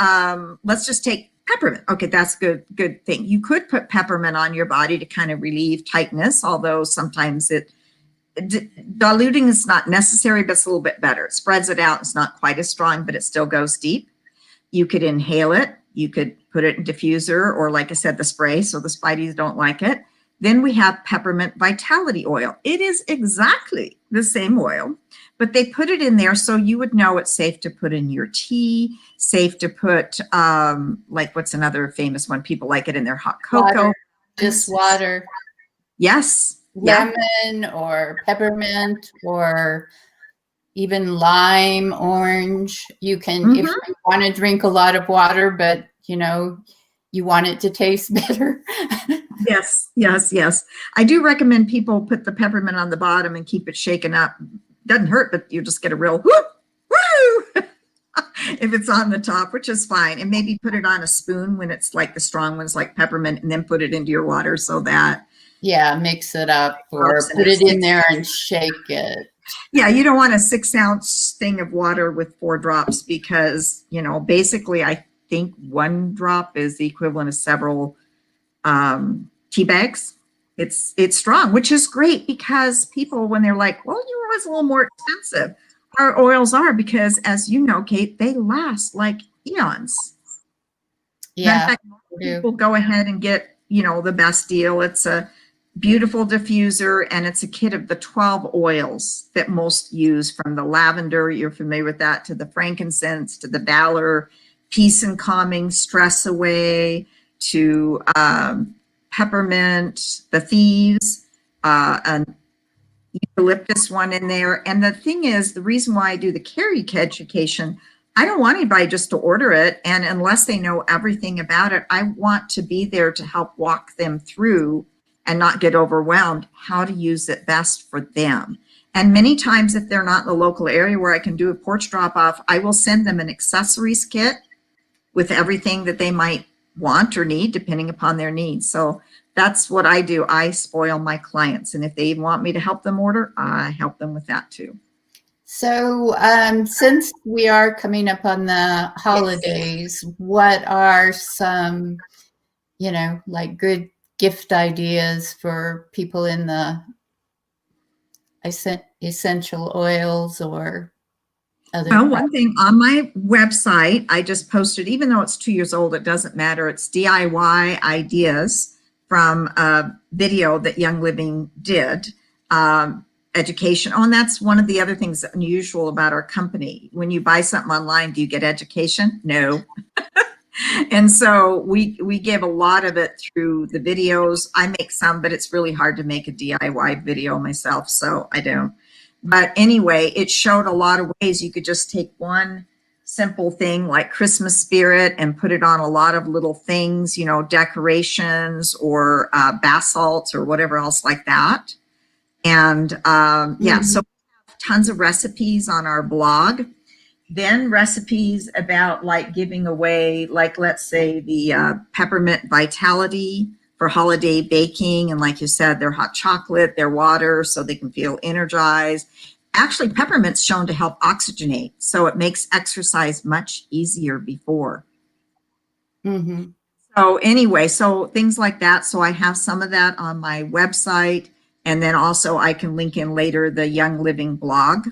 let's just take peppermint. Okay, that's good thing. You could put peppermint on your body to kind of relieve tightness, although sometimes diluting is not necessary, but it's a little bit better. It spreads it out. It's not quite as strong, but it still goes deep. You could inhale it. You could put it in diffuser, or like I said, the spray, so the Spideys don't like it. Then we have peppermint vitality oil. It is exactly the same oil, but they put it in there so you would know it's safe to put in your tea, safe to put, like what's another famous one? People like it in their hot cocoa. Water, just water. Yes. Lemon or peppermint or even lime, orange. You can, if you want to drink a lot of water, but you know, you want it to taste better. Yes. I do recommend people put the peppermint on the bottom and keep it shaken up. Doesn't hurt, but you just get a real whoop, woo, if it's on the top, which is fine. And maybe put it on a spoon when it's like the strong ones like peppermint, and then put it into your water so that. Yeah, mix it up or put it in there and shake it. Yeah, you don't want a 6-ounce thing of water with 4 drops because, you know, basically I think 1 drop is the equivalent of several tea bags. It's strong, which is great because people, when they're like, well, your oil's a little more expensive. Our oils are, because as you know, Kate, they last like eons. Yeah. In fact, people go ahead and get, you know, the best deal. It's a beautiful diffuser, and it's a kit of the 12 oils that most use, from the lavender, you're familiar with that, to the frankincense, to the valor, peace and calming, stress away, to peppermint, the thieves, an eucalyptus one in there. And the thing is, the reason why I do the carry education, I don't want anybody just to order it, and unless they know everything about it, I want to be there to help walk them through and not get overwhelmed, how to use it best for them. And many times, if they're not in the local area where I can do a porch drop off, I will send them an accessories kit with everything that they might want or need, depending upon their needs. So that's what I do. I spoil my clients. And if they want me to help them order, I help them with that too. So since we are coming up on the holidays, what are some, you know, like good gift ideas for people in the essential oils or other? Well, one thing on my website, I just posted, even though it's 2 years old, it doesn't matter. It's DIY ideas from a video that Young Living did, education. Oh, and that's one of the other things unusual about our company. When you buy something online, do you get education? No. And so we give a lot of it through the videos. I make some, but it's really hard to make a DIY video myself, so I don't. But anyway, it showed a lot of ways you could just take one simple thing like Christmas spirit and put it on a lot of little things, you know, decorations or bath salts or whatever else like that. And yeah, so we have tons of recipes on our blog. Then recipes about like giving away, like let's say the peppermint vitality for holiday baking. And like you said, their hot chocolate, their water, so they can feel energized. Actually, peppermint's shown to help oxygenate, so it makes exercise much easier before. Mm-hmm. So anyway, so things like that. So I have some of that on my website. And then also I can link in later the Young Living blog.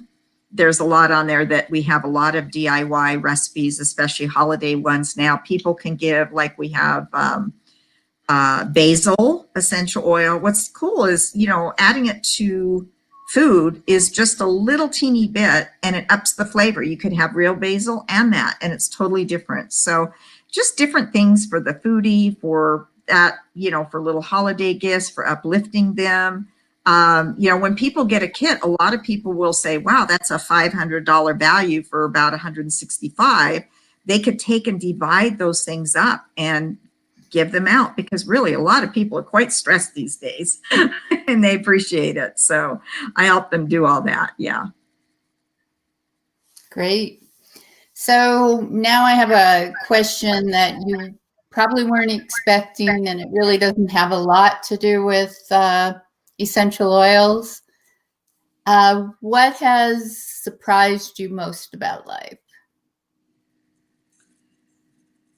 There's a lot on there that we have a lot of DIY recipes, especially holiday ones. Now people can give, like we have basil essential oil. What's cool is, you know, adding it to food is just a little teeny bit and it ups the flavor. You could have real basil and that, and it's totally different. So just different things for the foodie, for that, you know, for little holiday gifts, for uplifting them. You know, when people get a kit, a lot of people will say, wow, that's a $500 value for about 165. They could take and divide those things up and give them out, because really a lot of people are quite stressed these days and they appreciate it. So I help them do all that. Yeah. Great. So now I have a question that you probably weren't expecting, and it really doesn't have a lot to do with essential oils. What has surprised you most about life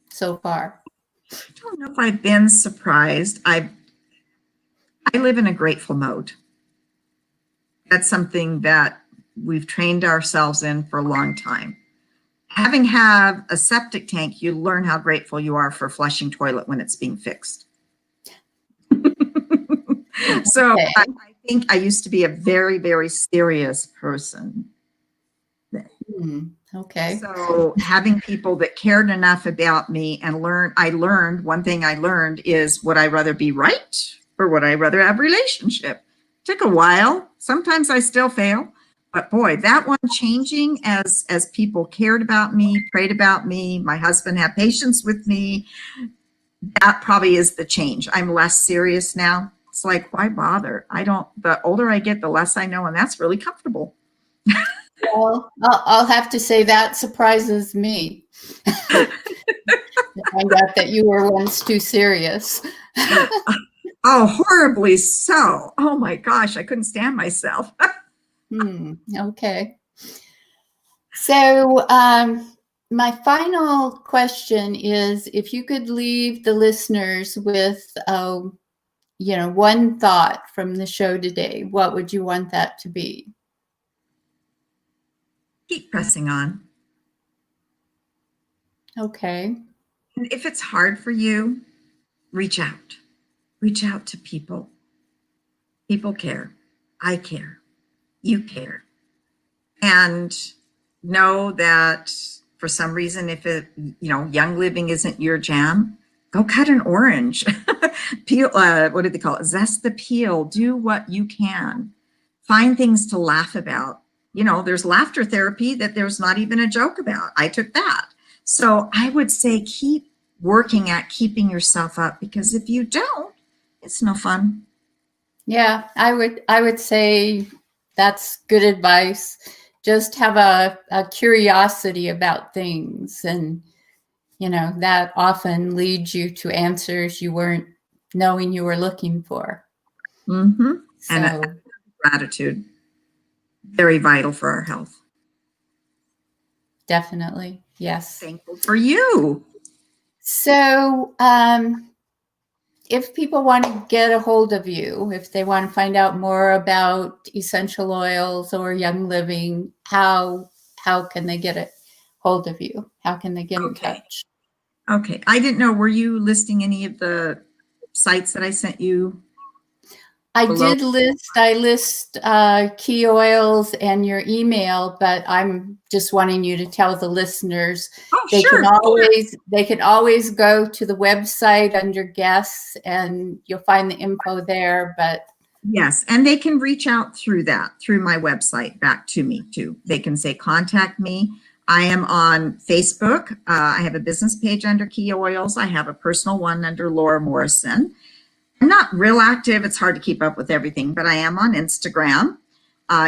so far? I don't know if I've been surprised. I live in a grateful mode. That's something that we've trained ourselves in for a long time. Having have a septic tank, you learn how grateful you are for a flushing toilet when it's being fixed. So Okay. I think I used to be a very, very serious person. Okay. So having people that cared enough about me and one thing I learned is, would I rather be right or would I rather have relationship? Took a while. Sometimes I still fail, but boy, that one changing as people cared about me, prayed about me, my husband had patience with me. That probably is the change. I'm less serious now. It's like, why bother? The older I get, the less I know, and that's really comfortable. Well, I'll have to say that surprises me. To find out that you were once too serious. Oh, horribly so. Oh my gosh, I couldn't stand myself. Okay. So my final question is, if you could leave the listeners with, you know, one thought from the show today, what would you want that to be? Keep pressing on. Okay. And if it's hard for you, reach out. Reach out to people. People care. I care. You care. And know that for some reason, if it, you know, Young Living isn't your jam, go cut an orange. Peel, what do they call it? Zest the peel. Do what you can. Find things to laugh about. You know, there's laughter therapy that there's not even a joke about. I took that. So I would say keep working at keeping yourself up, because if you don't, it's no fun. Yeah, I would say that's good advice. Just have a curiosity about things, and you know, that often leads you to answers you weren't knowing you were looking for. Mm-hmm. So, And gratitude, very vital for our health. definitely, yes. Thankful for you. So, if people want to get a hold of you, if they want to find out more about essential oils or Young Living, how can they get a hold of you? How can they get in touch? Okay. I didn't know, were you listing any of the sites that I sent you? I list key oils and your email, but I'm just wanting you to tell the listeners they can always go to the website under guests and you'll find the info there. But yes, and they can reach out through my website back to me too. They can say, contact me. I am on Facebook. I have a business page under Key Oils. I have a personal one under Laura Morrison. I'm not real active. It's hard to keep up with everything, but I am on Instagram.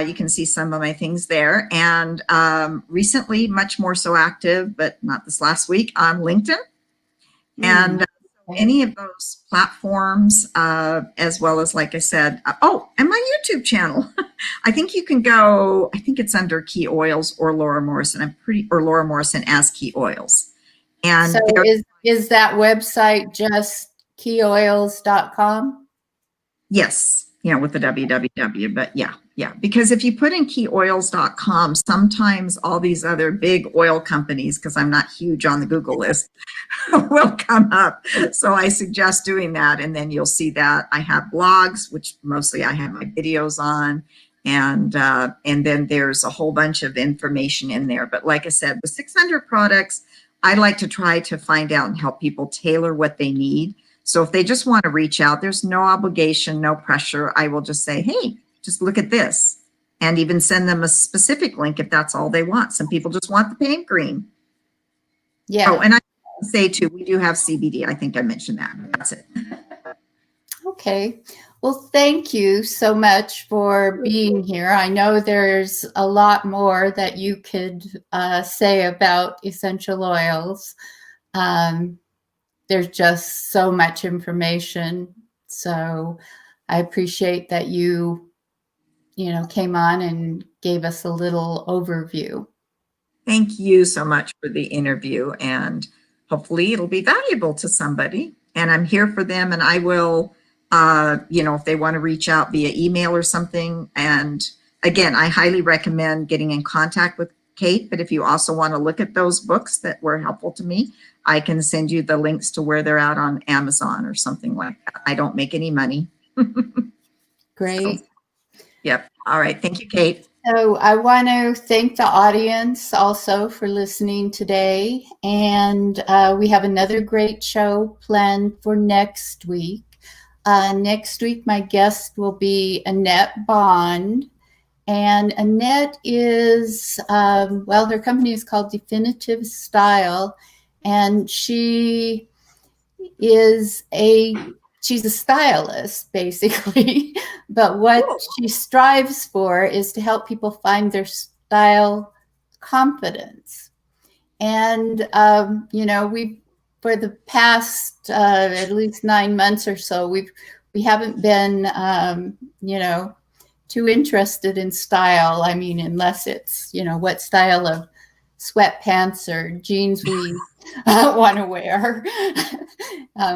You can see some of my things there. And recently, much more so active, but not this last week, on LinkedIn. And any of those platforms, as well as, like I said, and my YouTube channel. I think you can go, I think it's under Key Oils or Laura Morrison. Or Laura Morrison as Key Oils. And so is that website just keyoils.com? yes, with the www, but yeah. Because if you put in keyoils.com, sometimes all these other big oil companies, because I'm not huge on the Google list, will come up. So I suggest doing that. And then you'll see that I have blogs, which mostly I have my videos on. And then there's a whole bunch of information in there. But like I said, with 600 products, I like to try to find out and help people tailor what they need. So if they just want to reach out, there's no obligation, no pressure. I will just say, hey, just look at this, and even send them a specific link if that's all they want. Some people just want the paint cream. Yeah. Oh, and I say too, we do have CBD. I think I mentioned that. That's it. Okay. Well, thank you so much for being here. I know there's a lot more that you could say about essential oils. There's just so much information. So I appreciate that you came on and gave us a little overview. Thank you so much for the interview, and hopefully it'll be valuable to somebody. And I'm here for them, and I will, if they want to reach out via email or something. And again, I highly recommend getting in contact with Kate, but if you also want to look at those books that were helpful to me, I can send you the links to where they're out on Amazon or something like that. I don't make any money. Great. So, yep. All right. Thank you, Kate. So I want to thank the audience also for listening today. And we have another great show planned for next week. Next week, my guest will be Annette Bond. And Annette is, her company is called Definitive Style. And she's a stylist, basically, but what she strives for is to help people find their style confidence. And, for the past at least 9 months or so, we haven't been, too interested in style. I mean, unless it's, what style of sweatpants or jeans we want to wear.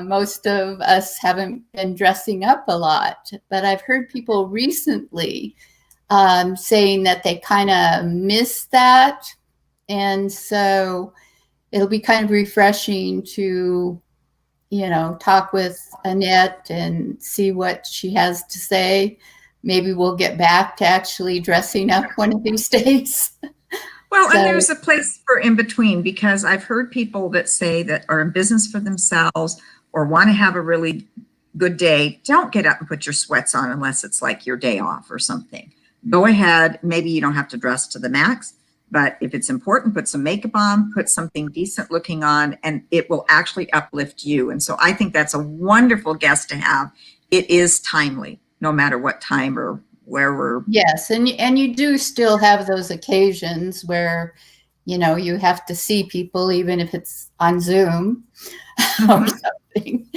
Most of us haven't been dressing up a lot, but I've heard people recently saying that they kind of miss that. And so it'll be kind of refreshing to, talk with Annette and see what she has to say. Maybe we'll get back to actually dressing up one of these days. Well, and there's a place for in between, because I've heard people that say that are in business for themselves or want to have a really good day. Don't get up and put your sweats on unless it's like your day off or something. Go ahead. Maybe you don't have to dress to the max, but if it's important, put some makeup on, put something decent looking on, and it will actually uplift you. And so I think that's a wonderful guest to have. It is timely, no matter what time or where we're. Yes, and you do still have those occasions where, you have to see people, even if it's on Zoom or something.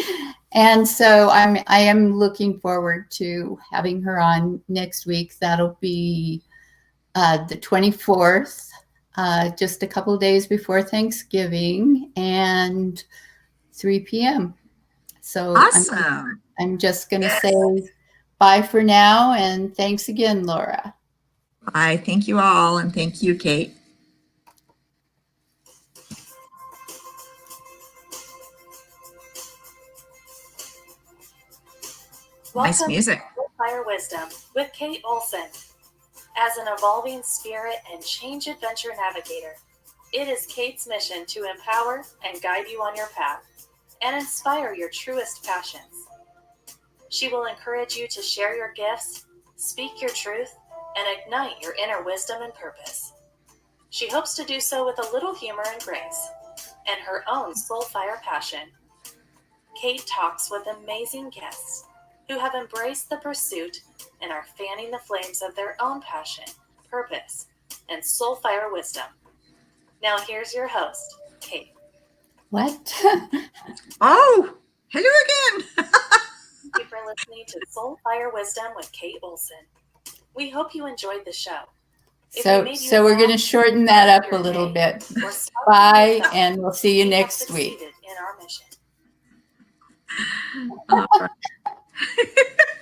And so I am looking forward to having her on next week. That'll be the 24th, just a couple of days before Thanksgiving, and 3 p.m. So Awesome. I'm just going to say bye for now, and thanks again, Laura. Bye. Thank you all, and thank you, Kate. Nice Welcome music. to Fire Wisdom with Kate Olson. As an evolving spirit and change adventure navigator, it is Kate's mission to empower and guide you on your path and inspire your truest passions. She will encourage you to share your gifts, speak your truth, and ignite your inner wisdom and purpose. She hopes to do so with a little humor and grace, and her own soul fire passion. Kate talks with amazing guests who have embraced the pursuit and are fanning the flames of their own passion, purpose, and soul fire wisdom. Now here's your host, Kate. What? Oh, Hello again. Thank you for listening to Soul Fire Wisdom with Kate Olson. We hope you enjoyed the show. If we made you So we're going to laugh, shorten that up a your little day, bit. or spark Bye, yourself, and we'll see you we have next week. succeeded in our mission. All right.